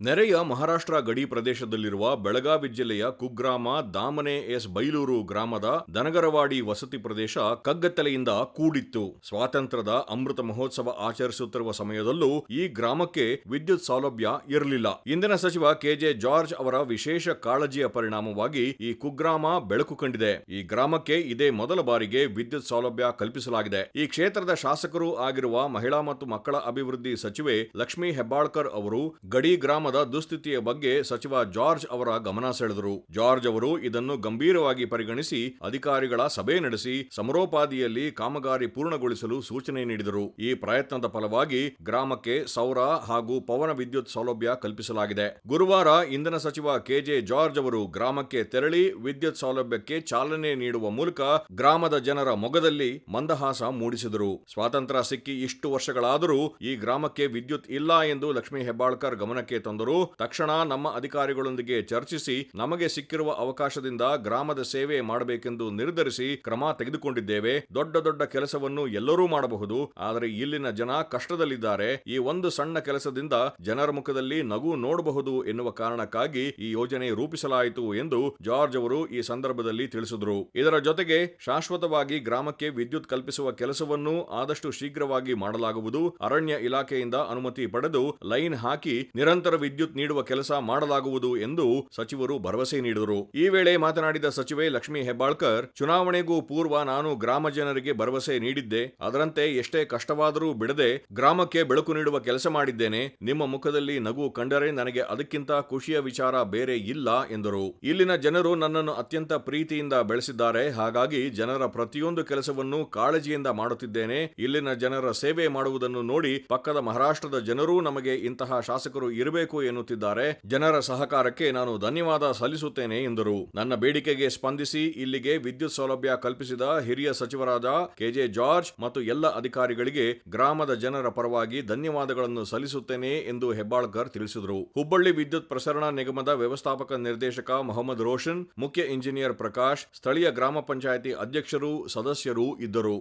ನೆರೆಯ ಮಹಾರಾಷ್ಟ್ರ ಗಡಿ ಪ್ರದೇಶದಲ್ಲಿರುವ ಬೆಳಗಾವಿ ಜಿಲ್ಲೆಯ ಕುಗ್ರಾಮ ದಾಮನೆ ಎಸ್ ಬೈಲೂರು ಗ್ರಾಮದ ದನಗರವಾಡಿ ವಸತಿ ಪ್ರದೇಶ ಕಗ್ಗತ್ತಲೆಯಿಂದ ಕೂಡಿತ್ತು. ಸ್ವಾತಂತ್ರ್ಯದ ಅಮೃತ ಮಹೋತ್ಸವ ಆಚರಿಸುತ್ತಿರುವ ಸಮಯದಲ್ಲೂ ಈ ಗ್ರಾಮಕ್ಕೆ ವಿದ್ಯುತ್ ಸೌಲಭ್ಯ ಇರಲಿಲ್ಲ. ಇಂದಿನ ಸಚಿವ ಕೆಜೆ ಜಾರ್ಜ್ ಅವರ ವಿಶೇಷ ಕಾಳಜಿಯ ಪರಿಣಾಮವಾಗಿ ಈ ಕುಗ್ರಾಮ ಬೆಳಕು ಕಂಡಿದೆ. ಈ ಗ್ರಾಮಕ್ಕೆ ಇದೇ ಮೊದಲ ಬಾರಿಗೆ ವಿದ್ಯುತ್ ಸೌಲಭ್ಯ ಕಲ್ಪಿಸಲಾಗಿದೆ. ಈ ಕ್ಷೇತ್ರದ ಶಾಸಕರು ಆಗಿರುವ ಮಹಿಳಾ ಮತ್ತು ಮಕ್ಕಳ ಅಭಿವೃದ್ಧಿ ಸಚಿವೆ ಲಕ್ಷ್ಮೀ ಹೆಬ್ಬಾಳ್ಕರ್ ಅವರು ಗಡಿ ಗ್ರಾಮದ ದುಸ್ಥಿತಿಯ ಬಗ್ಗೆ ಸಚಿವ ಜಾರ್ಜ್ ಅವರ ಗಮನ ಸೆಳೆದರು. ಜಾರ್ಜ್ ಅವರು ಇದನ್ನು ಗಂಭೀರವಾಗಿ ಪರಿಗಣಿಸಿ ಅಧಿಕಾರಿಗಳ ಸಭೆ ನಡೆಸಿ ಸಮರೋಪಾದಿಯಲ್ಲಿ ಕಾಮಗಾರಿ ಪೂರ್ಣಗೊಳಿಸಲು ಸೂಚನೆ ನೀಡಿದರು. ಈ ಪ್ರಯತ್ನದ ಫಲವಾಗಿ ಗ್ರಾಮಕ್ಕೆ ಸೌರ ಹಾಗೂ ಪವನ ವಿದ್ಯುತ್ ಸೌಲಭ್ಯ ಕಲ್ಪಿಸಲಾಗಿದೆ. ಗುರುವಾರ ಇಂಧನ ಸಚಿವ ಕೆಜೆ ಜಾರ್ಜ್ ಅವರು ಗ್ರಾಮಕ್ಕೆ ತೆರಳಿ ವಿದ್ಯುತ್ ಸೌಲಭ್ಯಕ್ಕೆ ಚಾಲನೆ ನೀಡುವ ಮೂಲಕ ಗ್ರಾಮದ ಜನರ ಮೊಗದಲ್ಲಿ ಮಂದಹಾಸ ಮೂಡಿಸಿದರು. ಸ್ವಾತಂತ್ರ್ಯ ಸಿಕ್ಕಿ ಇಷ್ಟು ವರ್ಷಗಳಾದರೂ ಈ ಗ್ರಾಮಕ್ಕೆ ವಿದ್ಯುತ್ ಇಲ್ಲ ಎಂದು ಲಕ್ಷ್ಮೀ ಹೆಬ್ಬಾಳ್ಕರ್ ಗಮನಕ್ಕೆ ತಂದರು. ತಕ್ಷಣ ನಮ್ಮ ಅಧಿಕಾರಿಗಳೊಂದಿಗೆ ಚರ್ಚಿಸಿ ನಮಗೆ ಸಿಕ್ಕಿರುವ ಅವಕಾಶದಿಂದ ಗ್ರಾಮದ ಸೇವೆ ಮಾಡಬೇಕೆಂದು ನಿರ್ಧರಿಸಿ ಕ್ರಮ ತೆಗೆದುಕೊಂಡಿದ್ದೇವೆ. ದೊಡ್ಡ ದೊಡ್ಡ ಕೆಲಸವನ್ನು ಎಲ್ಲರೂ ಮಾಡಬಹುದು, ಆದರೆ ಇಲ್ಲಿನ ಜನ ಕಷ್ಟದಲ್ಲಿದ್ದಾರೆ. ಈ ಒಂದು ಸಣ್ಣ ಕೆಲಸದಿಂದ ಜನರ ಮುಖದಲ್ಲಿ ನಗು ನೋಡಬಹುದು ಎನ್ನುವ ಕಾರಣಕ್ಕಾಗಿ ಈ ಯೋಜನೆ ರೂಪಿಸಲಾಯಿತು ಎಂದು ಜಾರ್ಜ್ ಅವರು ಈ ಸಂದರ್ಭದಲ್ಲಿ ತಿಳಿಸಿದರು. ಇದರ ಜೊತೆಗೆ ಶಾಶ್ವತವಾಗಿ ಗ್ರಾಮಕ್ಕೆ ವಿದ್ಯುತ್ ಕಲ್ಪಿಸುವ ಕೆಲಸವನ್ನು ಆದಷ್ಟು ಶೀಘ್ರವಾಗಿ ಮಾಡಲಾಗುವುದು. ಅರಣ್ಯ ಇಲಾಖೆಯಿಂದ ಅನುಮತಿ ಪಡೆದು ಲೈನ್ ಹಾಕಿ ನಿರಂತರ ವಿದ್ಯುತ್ ನೀಡುವ ಕೆಲಸ ಮಾಡಲಾಗುವುದು ಎಂದು ಸಚಿವರು ಭರವಸೆ ನೀಡಿದರು. ಈ ವೇಳೆ ಮಾತನಾಡಿದ ಸಚಿವೆ ಲಕ್ಷ್ಮೀ ಹೆಬ್ಬಾಳ್ಕರ್, ಚುನಾವಣೆಗೂ ಪೂರ್ವ ನಾನು ಗ್ರಾಮ ಜನರಿಗೆ ಭರವಸೆ ನೀಡಿದ್ದೆ. ಅದರಂತೆ ಎಷ್ಟೇ ಕಷ್ಟವಾದರೂ ಬಿಡದೆ ಗ್ರಾಮಕ್ಕೆ ಬೆಳಕು ನೀಡುವ ಕೆಲಸ ಮಾಡಿದ್ದೇನೆ. ನಿಮ್ಮ ಮುಖದಲ್ಲಿ ನಗು ಕಂಡರೆ ನನಗೆ ಅದಕ್ಕಿಂತ ಖುಷಿಯ ವಿಚಾರ ಬೇರೆ ಇಲ್ಲ ಎಂದರು. ಇಲ್ಲಿನ ಜನರು ನನ್ನನ್ನು ಅತ್ಯಂತ ಪ್ರೀತಿಯಿಂದ ಬೆಳೆಸಿದ್ದಾರೆ. ಹಾಗಾಗಿ ಜನರ ಪ್ರತಿಯೊಂದು ಕೆಲಸವನ್ನು ಕಾಳಜಿಯಿಂದ ಮಾಡುತ್ತಿದ್ದೇನೆ. ಇಲ್ಲಿನ ಜನರ ಸೇವೆ ಮಾಡುವುದನ್ನು ನೋಡಿ ಪಕ್ಕದ ಮಹಾರಾಷ್ಟ್ರದ ಜನರೂ ನಮಗೆ ಇಂತಹ ಶಾಸಕರು ಇರಬೇಕು ಎನ್ನುತ್ತಿದ್ದಾರೆ. ಜನರ ಸಹಕಾರಕ್ಕೆ ನಾನು ಧನ್ಯವಾದ ಸಲ್ಲಿಸುತ್ತೇನೆ ಎಂದರು. ನನ್ನ ಬೇಡಿಕೆಗೆ ಸ್ಪಂದಿಸಿ ಇಲ್ಲಿಗೆ ವಿದ್ಯುತ್ ಸೌಲಭ್ಯ ಕಲ್ಪಿಸಿದ ಹಿರಿಯ ಸಚಿವರಾದ ಕೆಜೆ ಜಾರ್ಜ್ ಮತ್ತು ಎಲ್ಲ ಅಧಿಕಾರಿಗಳಿಗೆ ಗ್ರಾಮದ ಜನರ ಪರವಾಗಿ ಧನ್ಯವಾದಗಳನ್ನು ಸಲ್ಲಿಸುತ್ತೇನೆ ಎಂದು ಹೆಬ್ಬಾಳ್ಕರ್ ತಿಳಿಸಿದರು. ಹುಬ್ಬಳ್ಳಿ ವಿದ್ಯುತ್ ಪ್ರಸರಣ ನಿಗಮದ ವ್ಯವಸ್ಥಾಪಕ ನಿರ್ದೇಶಕ ಮೊಹಮ್ಮದ್ ರೋಷನ್, ಮುಖ್ಯ ಇಂಜಿನಿಯರ್ ಪ್ರಕಾಶ್, ಸ್ಥಳೀಯ ಗ್ರಾಮ ಪಂಚಾಯಿತಿ ಅಧ್ಯಕ್ಷರು, ಸದಸ್ಯರು ಇದ್ದರು.